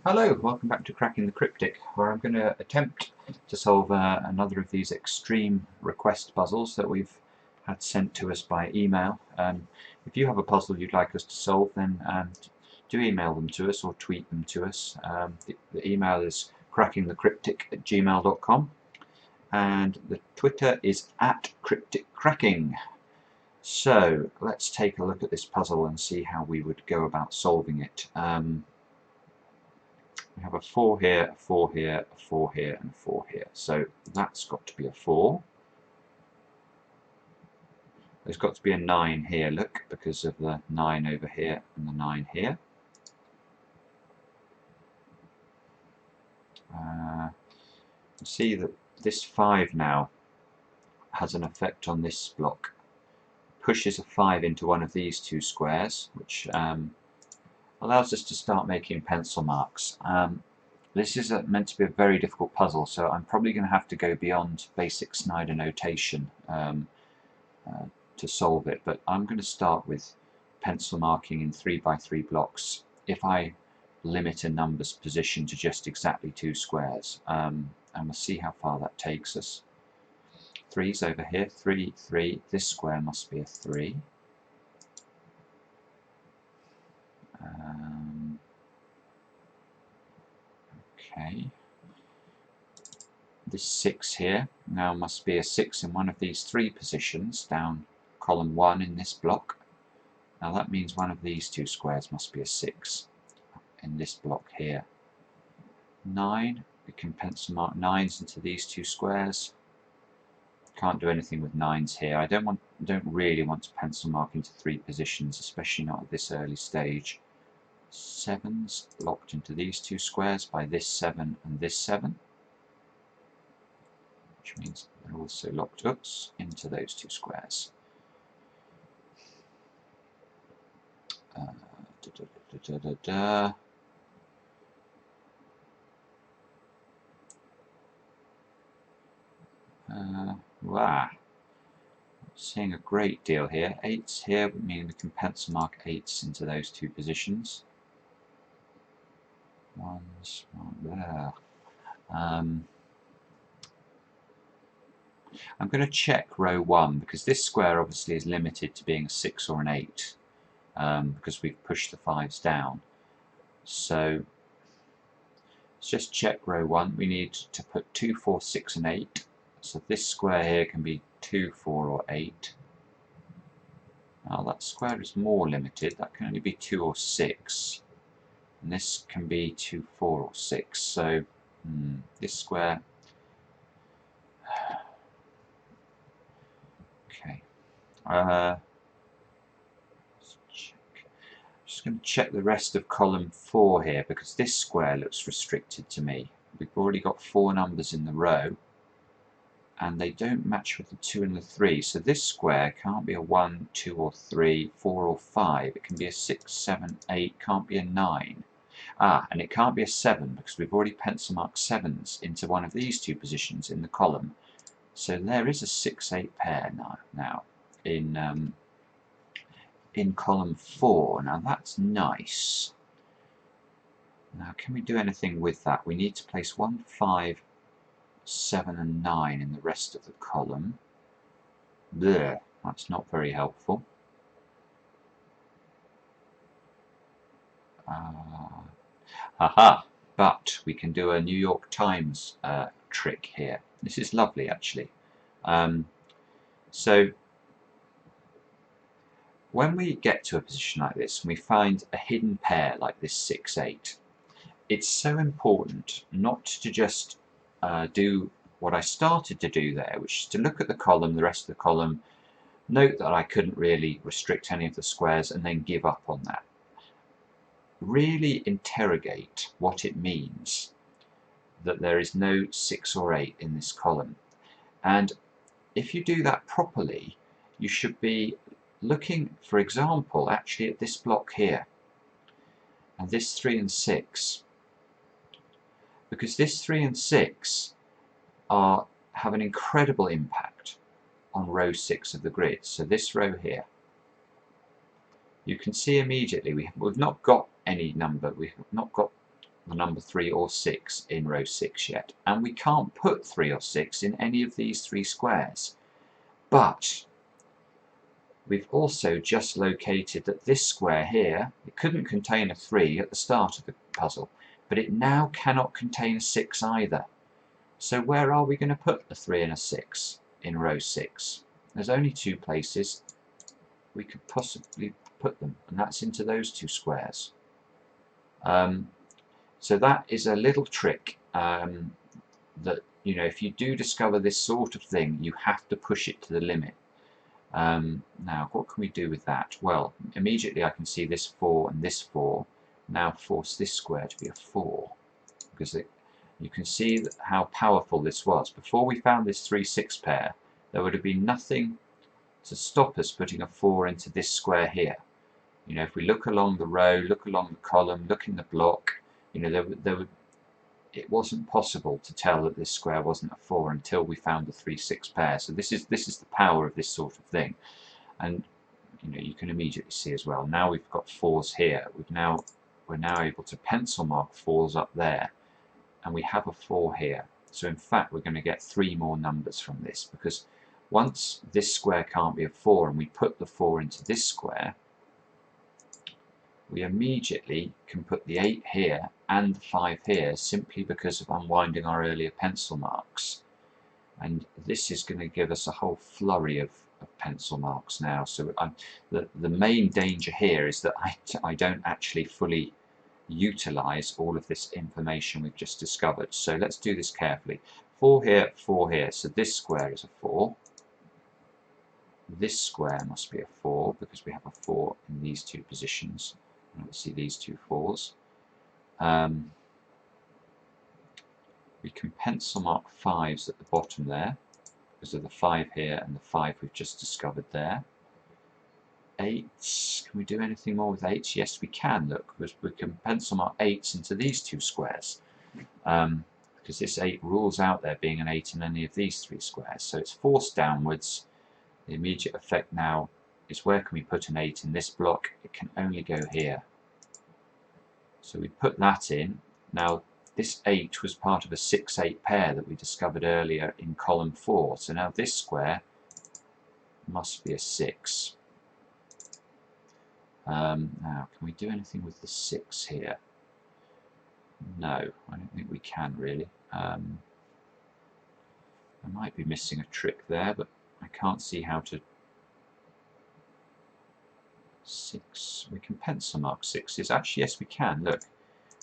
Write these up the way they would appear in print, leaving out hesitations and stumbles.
Hello, welcome back to Cracking the Cryptic, where I'm going to attempt to solve another of these extreme request puzzles that we've had sent to us by email. If you have a puzzle you'd like us to solve, then do email them to us or tweet them to us. The email is crackingthecryptic@gmail.com and the Twitter is @crypticcracking. So let's take a look at this puzzle and see how we would go about solving it. We have a 4 here, a 4 here, a 4 here, and a 4 here. So that's got to be a 4. There's got to be a 9 here, look, because of the 9 over here and the 9 here. See that this 5 now has an effect on this block. Pushes a 5 into one of these two squares, which allows us to start making pencil marks. This is meant to be a very difficult puzzle, so I'm probably going to have to go beyond basic Snyder notation to solve it, but I'm going to start with pencil marking in 3x3 blocks if I limit a number's position to just exactly 2 squares, and we'll see how far that takes us. 3's over here, 3, 3, this square must be a 3. Okay, this 6 here now must be a 6 in one of these 3 positions down column 1 in this block. Now that means one of these 2 squares must be a 6 in this block here. 9, we can pencil mark 9's into these 2 squares. Can't do anything with 9's here. I don't really want to pencil mark into 3 positions, especially not at this early stage. 7's locked into these 2 squares by this 7 and this 7, which means they're also locked into those 2 squares. Wow, seeing a great deal here. 8's here, meaning we can pencil mark 8's into those 2 positions. 1's there. I'm going to check row 1 because this square obviously is limited to being a 6 or an 8 because we've pushed the 5's down. So let's just check row 1. We need to put 2, 4, 6 and 8. So this square here can be 2, 4 or 8. Now that square is more limited. That can only be 2 or 6. And this can be 2, 4 or 6. So this square... Okay. Let's check. I'm just going to check the rest of column 4 here because this square looks restricted to me. We've already got 4 numbers in the row and they don't match with the 2 and the 3, so this square can't be a 1, 2 or 3, 4 or 5. It can be a 6, 7, 8, can't be a 9. And it can't be a 7 because we've already pencil marked 7's into one of these 2 positions in the column. So there is a 6, 8 pair now in column 4. Now that's nice. Now can we do anything with that? We need to place 1, 5, 7 and 9 in the rest of the column. Blech, that's not very helpful. Aha! But we can do a New York Times trick here. This is lovely actually. So when we get to a position like this and we find a hidden pair like this 6, 8, it's so important not to just do what I started to do there, which is to look at the column, the rest of the column, note that I couldn't really restrict any of the squares and then give up on that. Really interrogate what it means that there is no 6 or 8 in this column. And if you do that properly, you should be looking, for example, actually at this block here and this 3 and 6. Because this 3 and 6 have an incredible impact on row 6 of the grid. So this row here, you can see immediately we've not got any number, we've not got the number 3 or 6 in row 6 yet, and we can't put 3 or 6 in any of these 3 squares. But we've also just located that this square here, it couldn't contain a 3 at the start of the puzzle, but it now cannot contain a 6 either. So where are we going to put a 3 and a 6 in row 6? There's only 2 places we could possibly put them, and that's into those 2 squares. So that is a little trick that, you know, if you do discover this sort of thing, you have to push it to the limit. Now, what can we do with that? Well, immediately I can see this 4 and this 4 now force this square to be a 4, because you can see how powerful this was. Before we found this 3-6 pair, there would have been nothing to stop us putting a 4 into this square here. You know, if we look along the row, look along the column, look in the block, you know, it wasn't possible to tell that this square wasn't a 4 until we found the 3-6 pair. So this is the power of this sort of thing. And you know, you can immediately see as well, now we've got 4s here. We're now able to pencil mark 4s up there, and we have a 4 here. So in fact we're going to get 3 more numbers from this, because once this square can't be a 4 and we put the 4 into this square, we immediately can put the 8 here and the 5 here, simply because of unwinding our earlier pencil marks. And this is going to give us a whole flurry of pencil marks now. So the main danger here is that I don't actually fully utilize all of this information we've just discovered. So let's do this carefully. 4 here, 4 here. So this square is a 4. This square must be a 4, because we have a 4 in these 2 positions. And we'll see these 2 4s. We can pencil mark 5s at the bottom there, because of the 5 here and the 5 we've just discovered there. 8s, can we do anything more with 8s? Yes, we can. Look, we can pencil mark 8s into these 2 squares, because this 8 rules out there being an 8 in any of these 3 squares. So it's forced downwards. The immediate effect now is, where can we put an 8 in this block? It can only go here. So we put that in. Now this 8 was part of a 6-8 pair that we discovered earlier in column 4. So now this square must be a 6. Now, can we do anything with the 6 here? No, I don't think we can really. I might be missing a trick there, but I can't see how to. 6, we can pencil mark 6s. Actually, yes, we can. Look,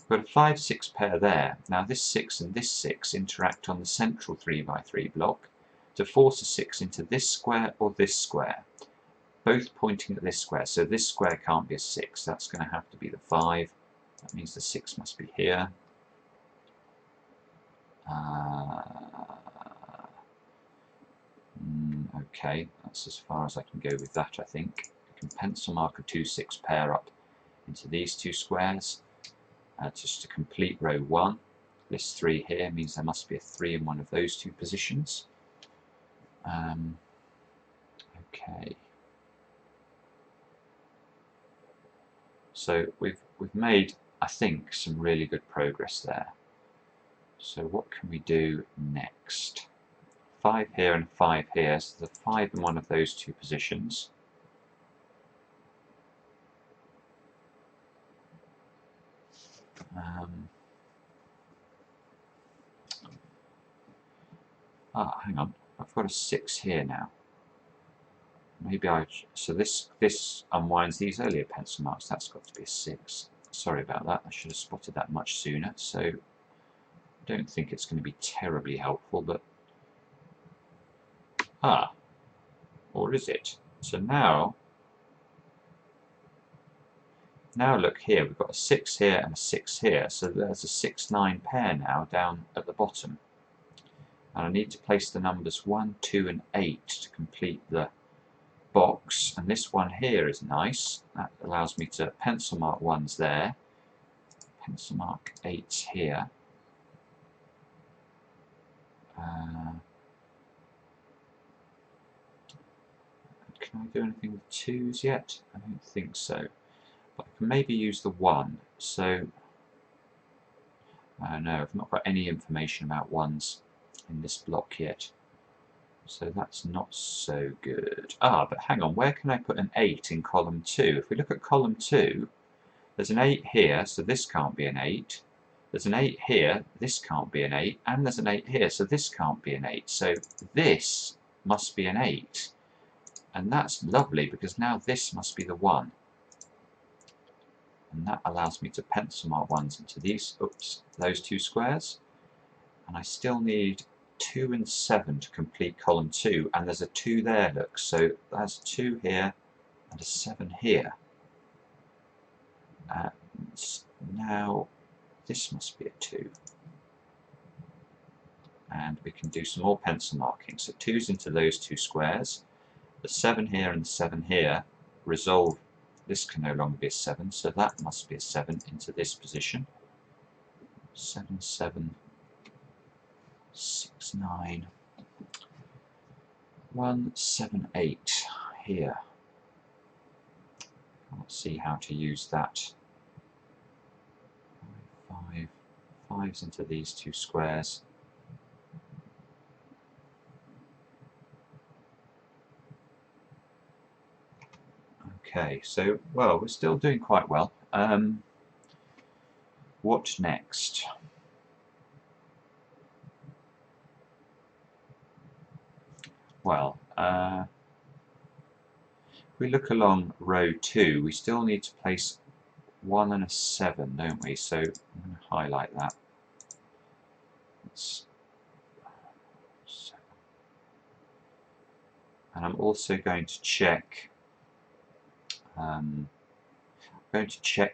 we've got a 5-6 pair there. Now this 6 and this 6 interact on the central 3x3 block to force a 6 into this square or this square, both pointing at this square. So this square can't be a 6, that's going to have to be the 5. That means the 6 must be here. Okay, that's as far as I can go with that, I think. I can pencil mark a 2-6 pair up into these 2 squares, just to complete row 1. This 3 here means there must be a 3 in one of those 2 positions. Okay. So we've made, I think, some really good progress there. So what can we do next? 5 here and 5 here, so the 5 in one of those 2 positions. Hang on, I've got a 6 here now. Maybe so this unwinds these earlier pencil marks. That's got to be a 6. Sorry about that, I should have spotted that much sooner. So I don't think it's going to be terribly helpful, but or is it? So now look here, we've got a 6 here and a 6 here, so there's a 6-9 pair now down at the bottom. And I need to place the numbers 1, 2 and 8 to complete the box, and this one here is nice. That allows me to pencil mark 1s there, pencil mark 8s here. Can I do anything with 2s yet? I don't think so. But I can maybe use the 1. So No, I've not got any information about ones in this block yet. So that's not so good. Ah, but hang on, where can I put an 8 in column 2? If we look at column 2, there's an 8 here, so this can't be an 8. There's an 8 here, this can't be an 8. And there's an 8 here, so this can't be an 8. So this must be an 8. And that's lovely, because now this must be the 1. And that allows me to pencil mark ones into these, those two squares. And I still need 2 and 7 to complete column 2, and there's a 2 there, look, so that's 2 here and a 7 here. And now this must be a 2. And we can do some more pencil marking. So 2's into those two squares. The 7 here and the 7 here resolve. This can no longer be a 7, so that must be a 7 into this position. 7, 7, 6, 9, 1, 7, 8 here. Let's see how to use that. 5, 5's into these two squares. Okay, so, well, we're still doing quite well. What next? Well, if we look along row 2, we still need to place 1 and a 7, don't we? So I'm going to highlight that. It's 7. And I'm also going to check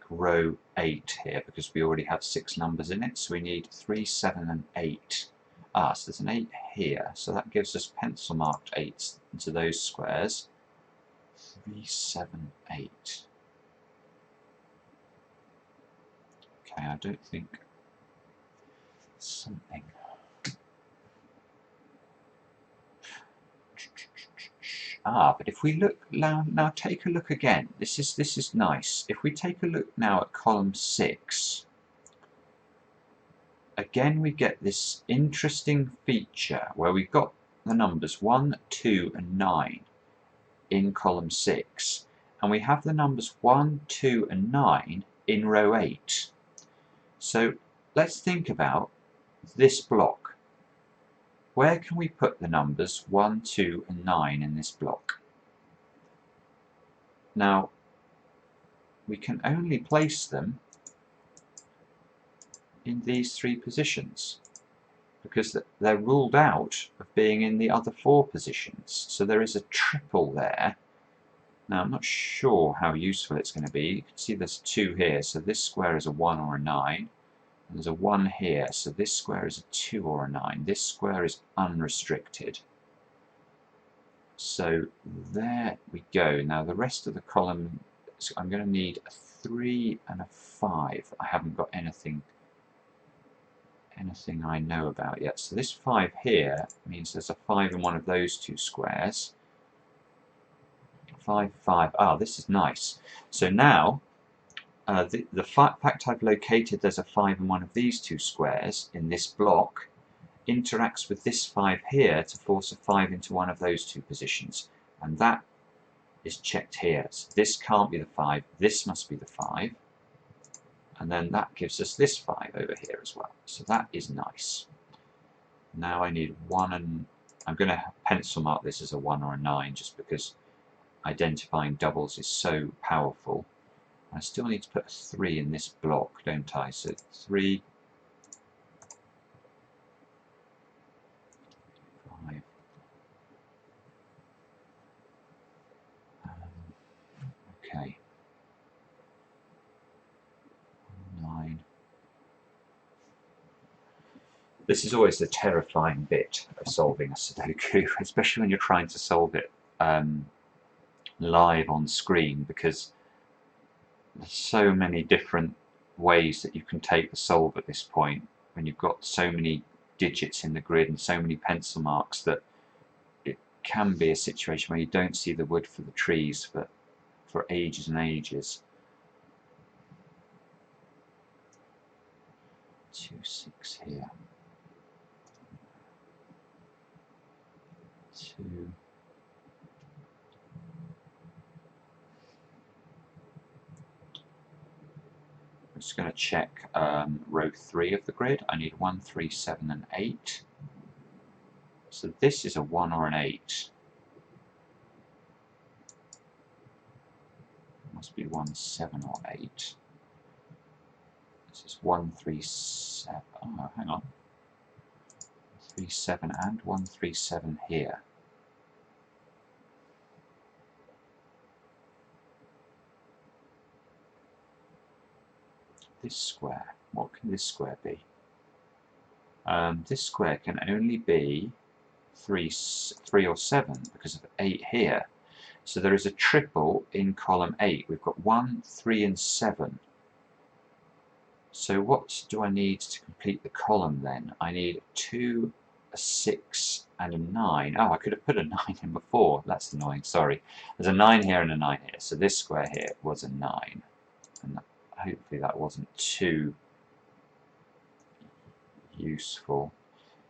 row 8 here, because we already have 6 numbers in it, so we need 3, 7 and 8. Ah, so there's an 8 here, so that gives us pencil marked 8s into those squares. 3, 7, 8. Okay, I don't think something. Ah, but if we look now, take a look again. This is nice. If we take a look now at column 6, again we get this interesting feature where we've got the numbers 1, 2 and 9 in column 6, and we have the numbers 1, 2 and 9 in row 8. So let's think about this block. Where can we put the numbers 1, 2 and 9 in this block? Now, we can only place them in these 3 positions, because they're ruled out of being in the other 4 positions. So there is a triple there. Now, I'm not sure how useful it's going to be. You can see there's 2 here, so this square is a 1 or a 9. And there's a 1 here, so this square is a 2 or a 9. This square is unrestricted. So there we go. Now the rest of the column, so I'm going to need a 3 and a 5. I haven't got anything I know about yet. So this 5 here means there's a 5 in one of those 2 squares. 5, 5. Ah, this is nice. So now the fact I've located there's a 5 in one of these 2 squares in this block interacts with this 5 here to force a 5 into one of those 2 positions, and that is checked here. So this can't be the 5, this must be the 5, and then that gives us this 5 over here as well. So that is nice. Now I need 1, and I'm going to pencil mark this as a 1 or a 9 just because identifying doubles is so powerful. I still need to put a 3 in this block, don't I? So 3, 5. Okay. 9. This is always the terrifying bit of solving a Sudoku, especially when you're trying to solve it live on screen, because there's so many different ways that you can take the solve at this point when you've got so many digits in the grid and so many pencil marks that it can be a situation where you don't see the wood for the trees for ages and ages. 2, 6 here. 2. I'm just going to check row 3 of the grid. I need 1, 3, 7 and 8. So this is a 1 or an 8. Must be 1, 7 or 8. This is 1, 3, 7. Oh, hang on. 3, 7 and 1, 3, 7 here. This square, what can this square be? This square can only be 3 or 7 because of 8 here. So there is a triple in column 8. We've got 1, 3 and 7. So what do I need to complete the column then? I need 2, a 6 and a 9. Oh, I could have put a 9 in before. That's annoying, sorry. There's a 9 here and a 9 here. So this square here was a 9. And hopefully that wasn't too useful.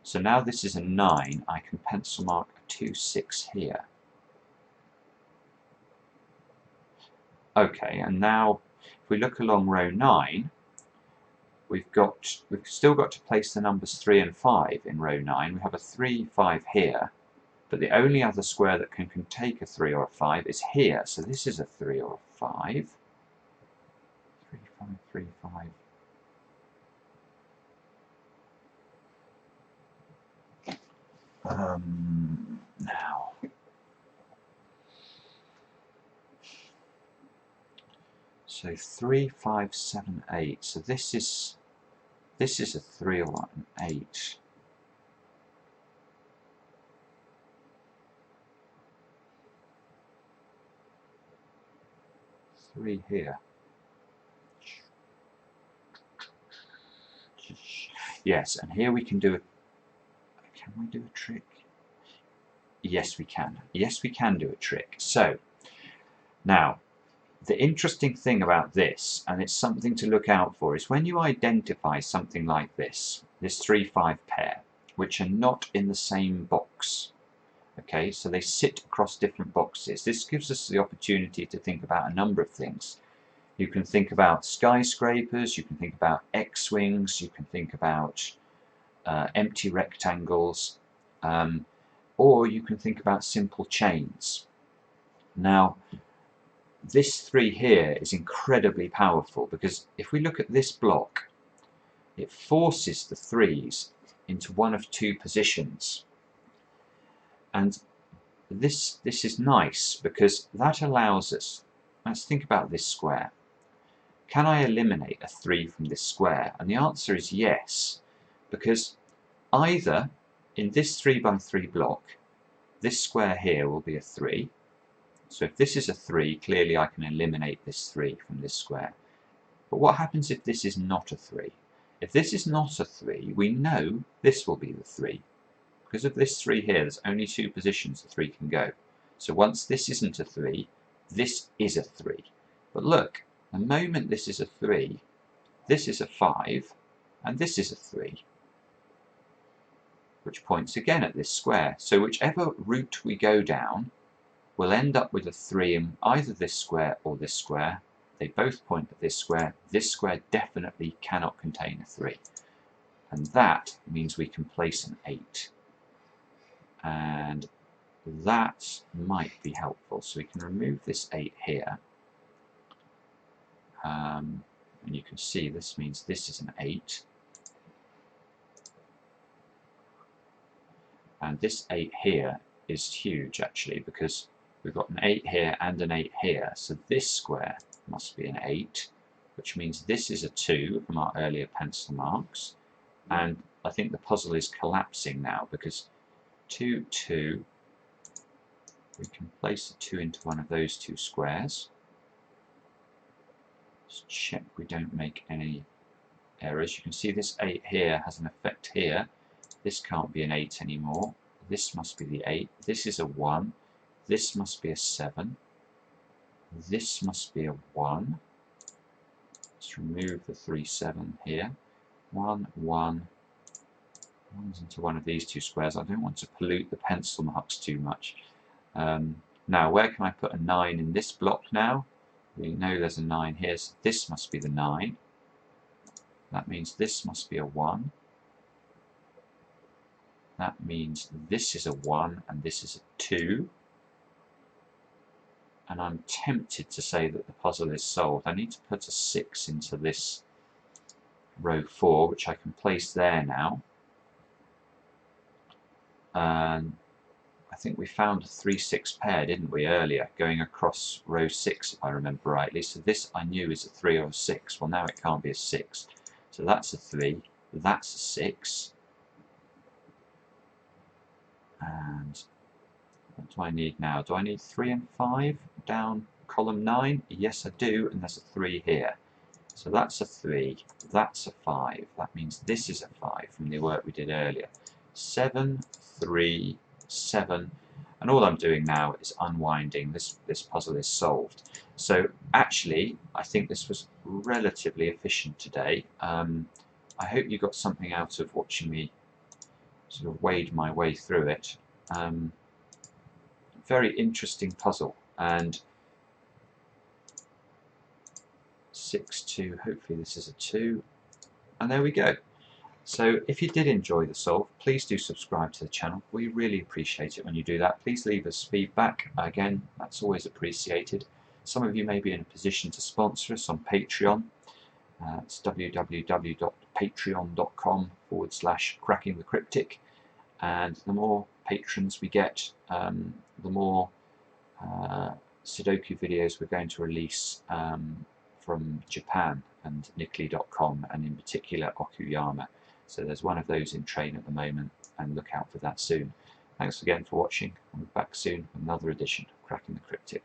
So now this is a 9. I can pencil mark a 2, 6 here. Okay, and now if we look along row 9, we've still got to place the numbers 3 and 5 in row 9. We have a 3, 5 here, but the only other square that can take a 3 or a 5 is here. So this is a 3 or a 5. 3, 5, 3, 5. Now, so 3, 5, 7, 8. So this is a 3 or an 8. Three here. Yes, and here we can do a. Can we do a trick? Yes, we can. Yes, we can do a trick. So now, the interesting thing about this, and it's something to look out for, is when you identify something like this 3-5 pair, which are not in the same box. Okay, so they sit across different boxes. This gives us the opportunity to think about a number of things. You can think about skyscrapers, you can think about X-wings, you can think about empty rectangles, or you can think about simple chains. Now, this 3 here is incredibly powerful because if we look at this block, it forces the 3's into one of 2 positions. And this is nice because that allows us, let's think about this square. Can I eliminate a 3 from this square? And the answer is yes, because either in this 3 by 3 block, this square here will be a 3. So if this is a 3, clearly I can eliminate this 3 from this square. But what happens if this is not a 3? If this is not a 3, we know this will be the 3. Because of this 3 here, there's only 2 positions the 3 can go. So once this isn't a 3, this is a 3. But look, the moment this is a 3, this is a 5, and this is a 3. Which points again at this square. So whichever route we go down, we'll end up with a 3 in either this square or this square. They both point at this square. This square definitely cannot contain a 3. And that means we can place an 8. And that might be helpful. So we can remove this 8 here. And you can see this means this is an 8. And this 8 here is huge actually, because we've got an 8 here and an 8 here. So this square must be an 8, which means this is a 2 from our earlier pencil marks. And I think the puzzle is collapsing now because 2, 2, we can place the 2 into one of those 2 squares. Just check we don't make any errors. You can see this 8 here has an effect here. This can't be an 8 anymore. This must be the 8. This is a 1. This must be a 7. This must be a 1. Let's remove the 3, 7 here. 1, 1. One's into one of these two squares. I don't want to pollute the pencil marks too much. Now, where can I put a 9 in this block now? We know there's a 9 here, so this must be the 9. That means this must be a 1. That means this is a 1 and this is a 2. And I'm tempted to say that the puzzle is solved. I need to put a 6 into this row 4, which I can place there now. And I think we found a 3-6 pair, didn't we, earlier, going across row 6, if I remember rightly. So this I knew is a 3 or a 6. Well, now it can't be a 6. So that's a 3, that's a 6. And what do I need now? Do I need 3 and 5 down column 9? Yes, I do, and there's a 3 here. So that's a 3, that's a 5. That means this is a 5 from the work we did earlier. 7, 3, 7. And all I'm doing now is unwinding. This puzzle is solved. So actually, I think this was relatively efficient today. I hope you got something out of watching me sort of wade my way through it. Very interesting puzzle, and 6, 2, hopefully this is a 2, and there we go. So if you did enjoy the solve, please do subscribe to the channel. We really appreciate it when you do that. Please leave us feedback. Again, that's always appreciated. Some of you may be in a position to sponsor us on Patreon. It's www.patreon.com/crackingthecryptic, and the more patrons we get, the more Sudoku videos we're going to release from Japan and Nikkei.com, and in particular Okuyama. So there's one of those in train at the moment, and look out for that soon. Thanks again for watching. I'll be back soon with another edition of Cracking the Cryptic.